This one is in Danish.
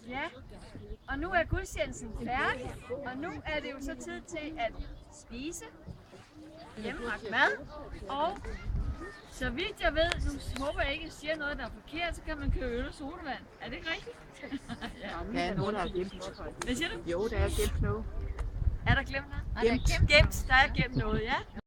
Ja, og nu er gudstjenesten færdig, og nu er det jo så tid til at spise hjemmebagt mad, og så vidt jeg ved, nu håber jeg ikke, at jeg siger noget, der er forkert, så kan man købe øl og sodavand. Er det ikke rigtigt? Der er noget, der er gemt. Hvad siger du? Jo, der er gemt noget. Er der glemt noget? Der er gemt noget, ja.